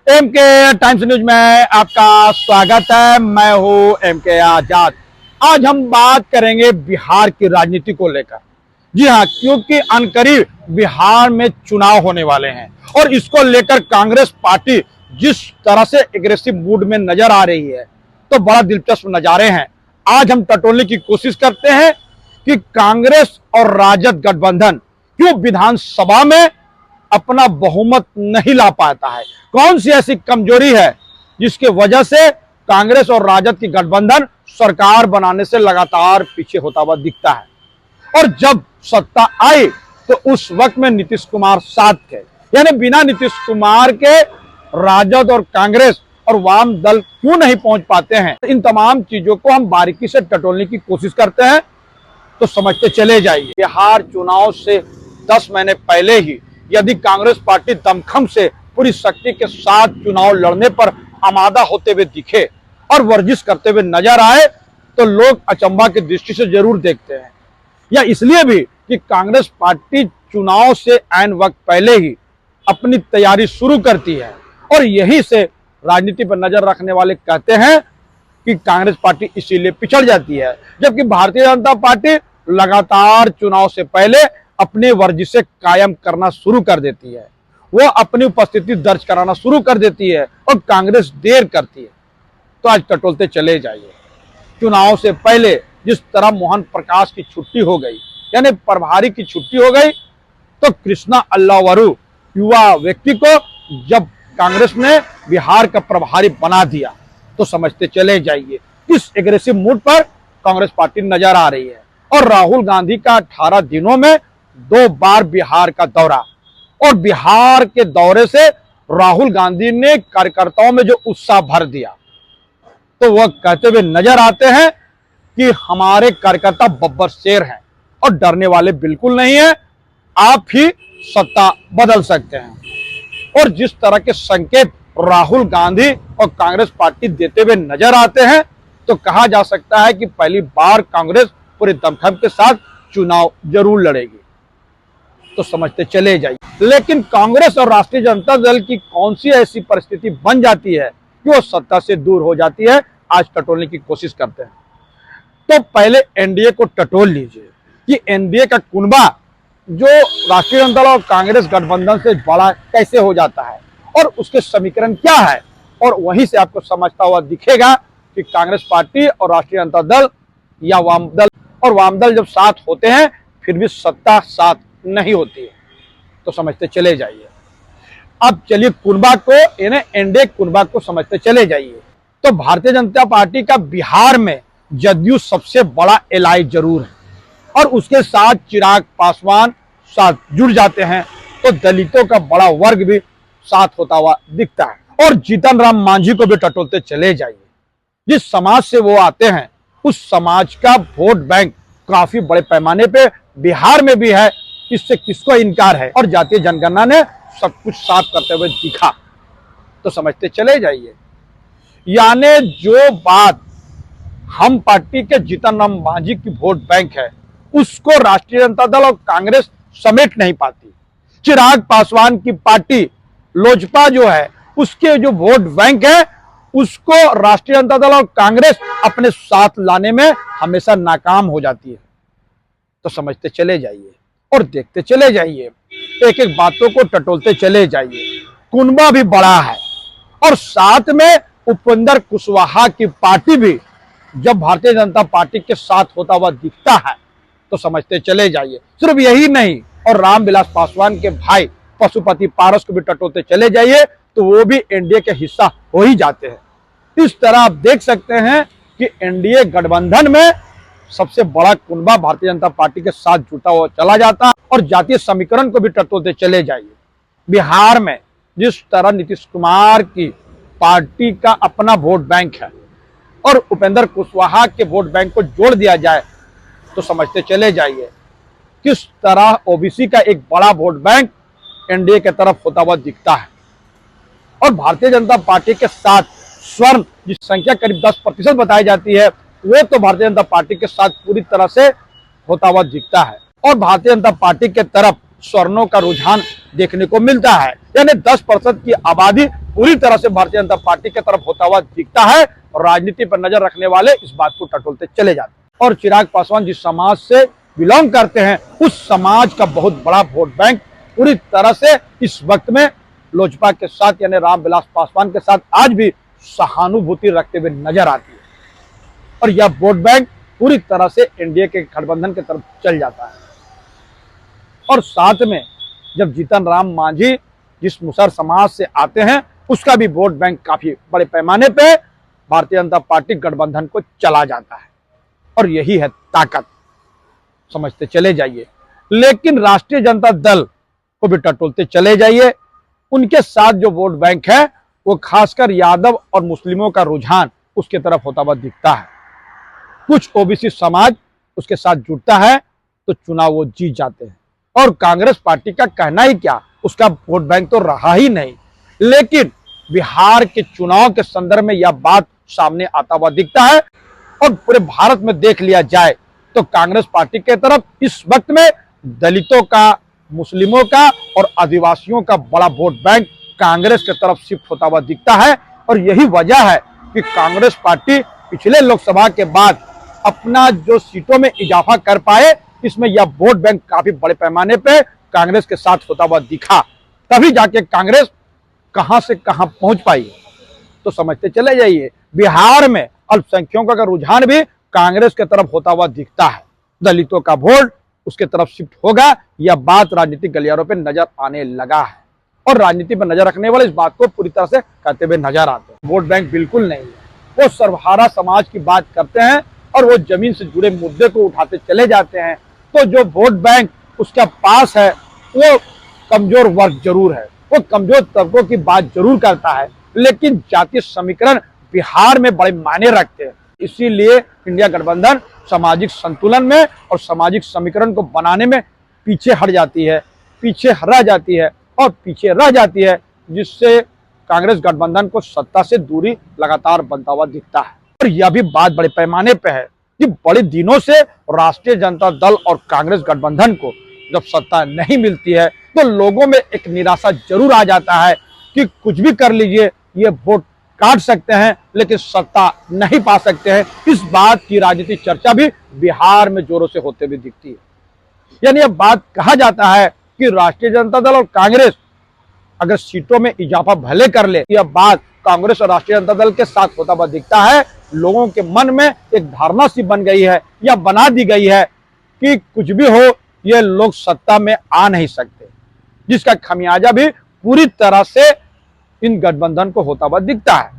MK times news में आपका स्वागत है। मैं हूं एमके आजाद। आज हम बात करेंगे बिहार की राजनीति को लेकर। जी हां, क्योंकि अनकरीब बिहार में चुनाव होने वाले हैं और इसको लेकर कांग्रेस पार्टी जिस तरह से एग्रेसिव मूड में नजर आ रही है, तो बड़ा दिलचस्प नजारे हैं। आज हम टटोलने की कोशिश करते हैं कि कांग्रेस और राजद गठबंधन क्यों विधानसभा में अपना बहुमत नहीं ला पाता है। कौन सी ऐसी कमजोरी है जिसकी वजह से कांग्रेस और राजद की गठबंधन सरकार बनाने से लगातार पीछे होता हुआ दिखता है। और जब सत्ता आई तो उस वक्त में नीतीश कुमार साथ थे, यानी बिना नीतीश कुमार के राजद और कांग्रेस और वाम दल क्यों नहीं पहुंच पाते हैं। इन तमाम चीजों को हम बारीकी से टटोलने की कोशिश करते हैं, तो समझते चले जाइए। बिहार चुनाव से 10 महीने पहले ही यदि कांग्रेस पार्टी दमखम से पूरी शक्ति के साथ चुनाव लड़ने पर आमादा होते हुए दिखे और वर्जिश करते हुए नजर आए, तो लोग अचंभा की दृष्टि से जरूर देखते हैं। या इसलिए भी कि कांग्रेस पार्टी चुनाव से ऐन वक्त पहले ही अपनी तैयारी शुरू करती है और यही से राजनीति पर नजर रखने वाले कहते हैं कि कांग्रेस पार्टी इसीलिए पिछड़ जाती है, जबकि भारतीय जनता पार्टी लगातार चुनाव से पहले अपने वर्जिशें कायम करना शुरू कर देती है। वो अपनी उपस्थिति दर्ज कराना शुरू कर देती है और कांग्रेस देर करती है। तो आज टटोलते चले जाइए। चुनाव से पहले जिस तरह मोहन प्रकाश की छुट्टी हो गई, यानी प्रभारी की छुट्टी हो गई, तो कृष्णा अल्लावरू युवा व्यक्ति को जब कांग्रेस ने बिहार का प्रभारी बना दिया, तो समझते चले जाइए किस एग्रेसिव मूड पर कांग्रेस पार्टी नजर आ रही है। और राहुल गांधी का 18 दिनों में 2 बार बिहार का दौरा, और बिहार के दौरे से राहुल गांधी ने कार्यकर्ताओं में जो उत्साह भर दिया, तो वह कहते हुए नजर आते हैं कि हमारे कार्यकर्ता बब्बर शेर हैं और डरने वाले बिल्कुल नहीं है। आप ही सत्ता बदल सकते हैं। और जिस तरह के संकेत राहुल गांधी और कांग्रेस पार्टी देते हुए नजर आते हैं, तो कहा जा सकता है कि पहली बार कांग्रेस पूरे दमखम के साथ चुनाव जरूर लड़ेगी। तो समझते चले जाइए। लेकिन कांग्रेस और राष्ट्रीय जनता दल की कौन सी ऐसी परिस्थिति बन जाती है कि वो सत्ता से दूर हो जाती है, आज टटोलने की कोशिश करते हैं। तो पहले एनडीए को टटोल लीजिए कि एनडीए का कुनबा जो राष्ट्रीय जनता दल और कांग्रेस गठबंधन से बड़ा कैसे हो जाता है और उसके समीकरण क्या है। और वहीं से आपको समझता हुआ दिखेगा कि कांग्रेस पार्टी और राष्ट्रीय जनता दल या वाम दल जब साथ होते हैं फिर भी सत्ता साथ नहीं होती है। तो समझते चले जाइए। अब चलिए कुनबा को, यानी एनडीए कुनबा को समझते चले जाइए। तो भारतीय जनता पार्टी का बिहार में जदयू सबसे बड़ा एलाई जरूर है और उसके साथ चिराग पासवान साथ जुड़ जाते हैं, तो दलितों का बड़ा वर्ग भी साथ होता हुआ दिखता है। और जीतन राम मांझी को भी टटोलते चले जाइए। जिस समाज से वो आते हैं उस समाज का वोट बैंक काफी बड़े पैमाने पे बिहार में भी है, इससे किसको इनकार है। और जातीय जनगणना ने सब कुछ साफ करते हुए दिखा। तो समझते चले जाइए। यानी जो बात हम पार्टी के जीतन राम मांझी की वोट बैंक है, उसको राष्ट्रीय जनता दल और कांग्रेस समेट नहीं पाती। चिराग पासवान की पार्टी लोजपा जो है, उसके जो वोट बैंक है, उसको राष्ट्रीय जनता दल और कांग्रेस अपने साथ लाने में हमेशा नाकाम हो जाती है। तो समझते चले जाइए और देखते चले जाइए। एक एक बातों को टटोलते चले जाइए। कुनबा भी बड़ा है और साथ में उपेंद्र कुशवाहा की पार्टी भी जब भारतीय जनता पार्टी के साथ होता हुआ दिखता है, तो समझते चले जाइए। सिर्फ यही नहीं, और रामविलास पासवान के भाई पशुपति पारस को भी टटोलते चले जाइए, तो वो भी एनडीए के हिस्सा हो ही जाते हैं। इस तरह आप देख सकते हैं कि एनडीए गठबंधन में सबसे बड़ा कुनबा भारतीय जनता पार्टी के साथ जुटा हुआ चला जाता है। और जातीय समीकरण को भी टटोलते चले जाइए। बिहार में जिस तरह नीतीश कुमार की पार्टी का अपना वोट बैंक है और उपेंद्र कुशवाहा के वोट बैंक को जोड़ दिया जाए, तो समझते चले जाइए किस तरह ओबीसी का एक बड़ा वोट बैंक एनडीए की तरफ होता हुआ दिखता है। और भारतीय जनता पार्टी के साथ स्वर्ण, जिस संख्या करीब 10% बताई जाती है, वो तो भारतीय जनता पार्टी के साथ पूरी तरह से होता हुआ दिखता है। और भारतीय जनता पार्टी के तरफ स्वर्णों का रुझान देखने को मिलता है। यानी 10% की आबादी पूरी तरह से भारतीय जनता पार्टी की तरफ होता हुआ दिखता है और राजनीति पर नजर रखने वाले इस बात को टटोलते चले जाते हैं। और चिराग पासवान जिस समाज से बिलोंग करते हैं, उस समाज का बहुत बड़ा वोट बैंक पूरी तरह से इस वक्त में लोजपा के साथ यानी रामविलास पासवान के साथ आज भी सहानुभूति रखते हुए नजर आती है और यह वोट बैंक पूरी तरह से एनडीए के गठबंधन की तरफ चल जाता है। और साथ में जब जीतन राम मांझी जिस मुसहर समाज से आते हैं, उसका भी वोट बैंक काफी बड़े पैमाने पे भारतीय जनता पार्टी गठबंधन को चला जाता है और यही है ताकत, समझते चले जाइए। लेकिन राष्ट्रीय जनता दल को भी टटोलते चले जाइए। उनके साथ जो वोट बैंक है वो खासकर यादव और मुस्लिमों का रुझान उसके तरफ होता हुआ दिखता है। कुछ ओबीसी समाज उसके साथ जुड़ता है तो चुनाव वो जीत जाते हैं और कांग्रेस पार्टी का कहना ही क्या, उसका वोट बैंक तो रहा ही नहीं। लेकिन बिहार के चुनाव के संदर्भ में यह बात सामने आता हुआ दिखता है और पूरे भारत में देख लिया जाए तो कांग्रेस पार्टी के तरफ इस वक्त में दलितों का, मुस्लिमों का और आदिवासियों का बड़ा वोट बैंक कांग्रेस की तरफ शिफ्ट होता हुआ दिखता है। और यही वजह है कि कांग्रेस पार्टी पिछले लोकसभा के बाद अपना जो सीटों में इजाफा कर पाए, इसमें यह वोट बैंक काफी बड़े पैमाने पे कांग्रेस के साथ होता हुआ दिखा। तभी जाके कांग्रेस कहां से कहां पहुंच पाई। तो समझते चले जाइए, बिहार में अल्पसंख्यकों का रुझान भी कांग्रेस की तरफ होता हुआ दिखता है। दलितों का वोट उसके तरफ शिफ्ट होगा, यह बात राजनीतिक गलियारों पे नजर आने लगा है और राजनीति पर नजर रखने वाले इस बात को पूरी तरह से कहते हुए नजर आते हैं। वोट बैंक बिल्कुल नहीं है, वो सर्वहारा समाज की बात करते हैं और वो जमीन से जुड़े मुद्दे को उठाते चले जाते हैं। तो जो वोट बैंक उसके पास है वो कमजोर वर्ग जरूर है, वो कमजोर तबकों की बात जरूर करता है, लेकिन जातीय समीकरण बिहार में बड़े मायने रखते हैं। इसीलिए इंडिया गठबंधन सामाजिक संतुलन में और सामाजिक समीकरण को बनाने में पीछे हट जाती है, पीछे रह जाती है और पीछे रह जाती है, जिससे कांग्रेस गठबंधन को सत्ता से दूरी लगातार बनता हुआ दिखता है। और यह भी बात बड़े पैमाने पे है कि बड़े दिनों से राष्ट्रीय जनता दल और कांग्रेस गठबंधन को जब सत्ता नहीं मिलती है तो लोगों में एक निराशा जरूर आ जाता है कि कुछ भी कर लीजिए, ये वोट काट सकते हैं लेकिन सत्ता नहीं पा सकते हैं। इस बात की राजनीतिक चर्चा भी बिहार में जोरों से होते हुए दिखती है। यानी यह बात कहा जाता है कि राष्ट्रीय जनता दल और कांग्रेस अगर सीटों में इजाफा भले कर ले, यह बात कांग्रेस और राष्ट्रीय जनता दल के साथ होता हुआ दिखता है। लोगों के मन में एक धारणा सी बन गई है या बना दी गई है कि कुछ भी हो ये लोग सत्ता में आ नहीं सकते, जिसका खमियाजा भी पूरी तरह से इन गठबंधन को होता हुआ दिखता है।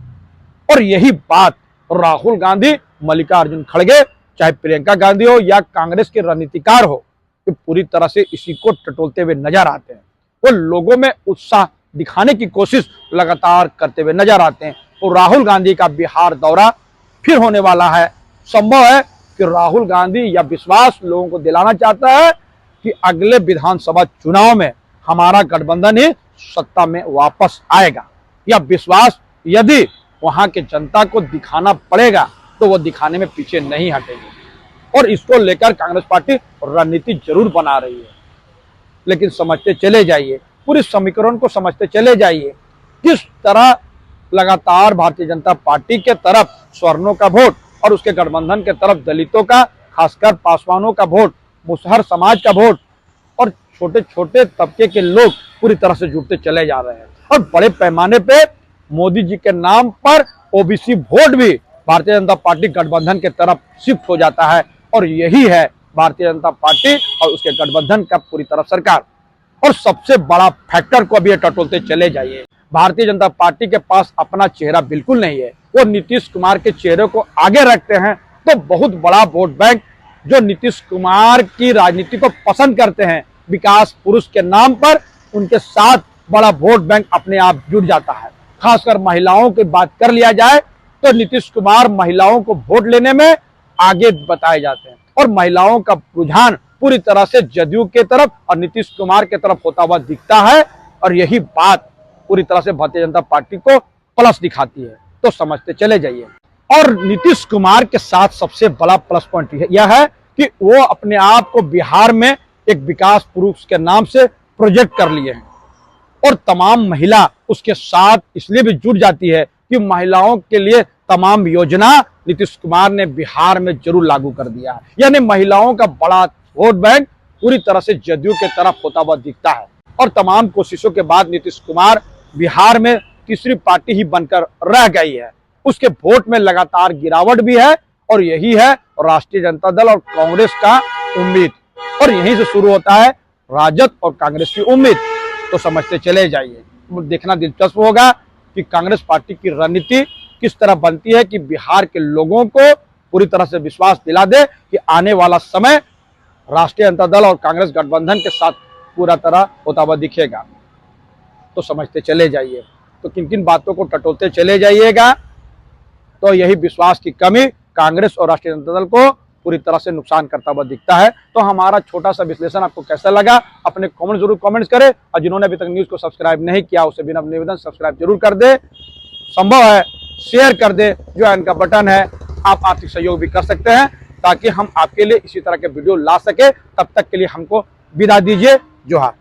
और यही बात राहुल गांधी, मल्लिकार्जुन खड़गे, चाहे प्रियंका गांधी हो या कांग्रेस के रणनीतिकार हो, तो पूरी तरह से इसी को टटोलते हुए नजर आते हैं। वो लोगों में उत्साह दिखाने की कोशिश लगातार करते हुए नजर आते हैं। और राहुल गांधी का बिहार दौरा फिर होने वाला है। संभव है कि राहुल गांधी यह विश्वास लोगों को दिलाना चाहता है कि अगले विधानसभा चुनाव में हमारा गठबंधन ही सत्ता में वापस आएगा। यह विश्वास यदि वहां के जनता को दिखाना पड़ेगा तो वो दिखाने में पीछे नहीं हटेगी और इसको लेकर कांग्रेस पार्टी रणनीति जरूर बना रही है। लेकिन समझते चले जाइए, पूरी समीकरण को समझते चले जाइए, किस तरह लगातार भारतीय जनता पार्टी के तरफ स्वर्णों का वोट और उसके गठबंधन के तरफ दलितों का, खासकर पासवानों का वोट, मुसहर समाज का वोट और छोटे छोटे तबके के लोग पूरी तरह से जुड़ते चले जा रहे हैं। और बड़े पैमाने पे मोदी जी के नाम पर ओबीसी वोट भी भारतीय जनता पार्टी गठबंधन के तरफ शिफ्ट हो जाता है। और यही है भारतीय जनता पार्टी और उसके गठबंधन का पूरी तरह सरकार। और सबसे बड़ा फैक्टर को अभी ये टटोलते चले जाइए, भारतीय जनता पार्टी के पास अपना चेहरा बिल्कुल नहीं है। वो नीतीश कुमार के चेहरे को आगे रखते हैं तो बहुत बड़ा वोट बैंक जो नीतीश कुमार की राजनीति को पसंद करते हैं, विकास पुरुष के नाम पर उनके साथ बड़ा वोट बैंक अपने आप जुड़ जाता है। खासकर महिलाओं की बात कर लिया जाए तो नीतीश कुमार महिलाओं को वोट लेने में आगे बताए जाते हैं और महिलाओं का रुझान पूरी तरह से जदयू के तरफ और नीतीश कुमार के तरफ होता हुआ दिखता है। और यही बात पूरी तरह से भारतीय जनता पार्टी को प्लस दिखाती है। तो समझते चले जाइए। और नीतीश कुमार के साथ सबसे बड़ा प्लस पॉइंट यह है कि वो अपने आप को बिहार में एक विकास पुरुष के नाम से प्रोजेक्ट कर लिए हैं और तमाम महिला उसके साथ इसलिए भी जुट जाती है कि महिलाओं के लिए तमाम योजना नीतीश कुमार ने बिहार में जरूर लागू कर दिया है। यानी महिलाओं का बड़ा वोट बैंक पूरी तरह से जदयू के तरफ होता हुआ दिखता है और तमाम कोशिशों के बाद नीतीश कुमार बिहार में तीसरी पार्टी ही बनकर रह गई है। उसके वोट में लगातार गिरावट भी है और यही है राष्ट्रीय जनता दल और कांग्रेस का उम्मीद, और यहीं से शुरू होता है राजद और कांग्रेस की उम्मीद। तो समझते चले जाइए, देखना दिलचस्प होगा कि कांग्रेस पार्टी की रणनीति किस तरह बनती है कि बिहार के लोगों को पूरी तरह से विश्वास दिला दे कि आने वाला समय राष्ट्रीय जनता दल और कांग्रेस गठबंधन के साथ पूरा तरह होता हुआ दिखेगा। तो समझते चले जाइए, तो किन किन बातों को टटोलते चले जाइएगा। तो यही विश्वास की कमी कांग्रेस और राष्ट्रीय जनता दल को पूरी तरह से नुकसान करता हुआ दिखता है। तो हमारा छोटा सा विश्लेषण आपको कैसा लगा, अपने कमेंट जरूर कमेंट्स करें, और जिन्होंने अभी तक न्यूज को सब्सक्राइब नहीं किया उसे बिना निवेदन सब्सक्राइब जरूर कर दे, संभव है शेयर कर दे, जो इनका बटन है। आप आर्थिक सहयोग भी कर सकते हैं ताकि हम आपके लिए इसी तरह के वीडियो ला सके। तब तक के लिए हमको विदा दीजिए। जोहार।